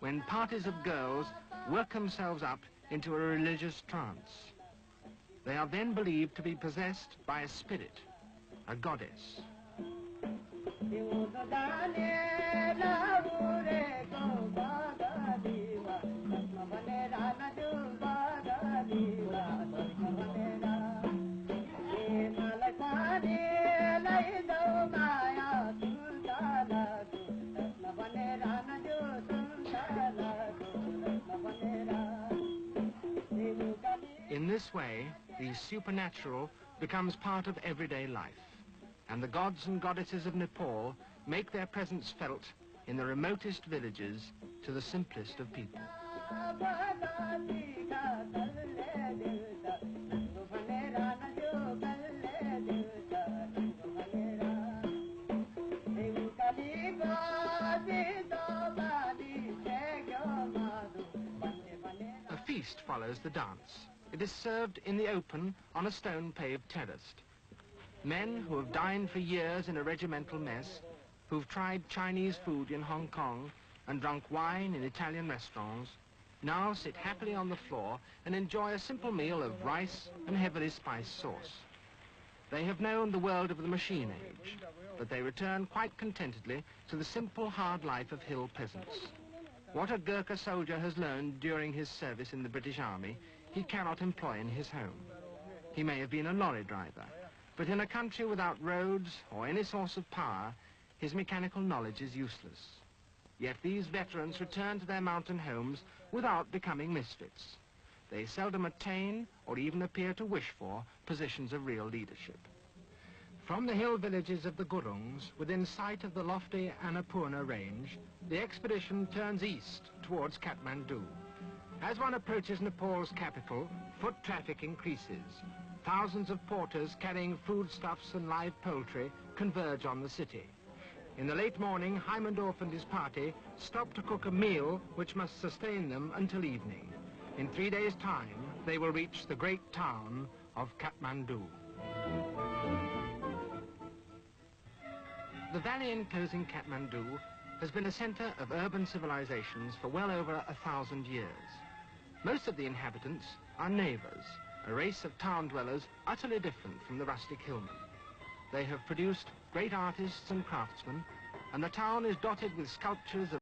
when parties of girls work themselves up into a religious trance. They are then believed to be possessed by a spirit, a goddess. In this way, the supernatural becomes part of everyday life, and the gods and goddesses of Nepal make their presence felt in the remotest villages to the simplest of people. A feast follows the dance. It is served in the open on a stone-paved terrace. Men who have dined for years in a regimental mess, who've tried Chinese food in Hong Kong and drunk wine in Italian restaurants, now sit happily on the floor and enjoy a simple meal of rice and heavily spiced sauce. They have known the world of the machine age, but they return quite contentedly to the simple, hard life of hill peasants. What a Gurkha soldier has learned during his service in the British Army, he cannot employ in his home. He may have been a lorry driver, but in a country without roads or any source of power, his mechanical knowledge is useless. Yet these veterans return to their mountain homes without becoming misfits. They seldom attain, or even appear to wish for, positions of real leadership. From the hill villages of the Gurungs, within sight of the lofty Annapurna range, the expedition turns east towards Kathmandu. As one approaches Nepal's capital, foot traffic increases. Thousands of porters carrying foodstuffs and live poultry converge on the city. In the late morning, Heimendorf and his party stop to cook a meal which must sustain them until evening. In 3 days' time, they will reach the great town of Kathmandu. The valley enclosing Kathmandu has been a center of urban civilizations for well over 1,000 years. Most of the inhabitants are neighbors, a race of town dwellers utterly different from the rustic hillmen. They have produced great artists and craftsmen, and the town is dotted with sculptures of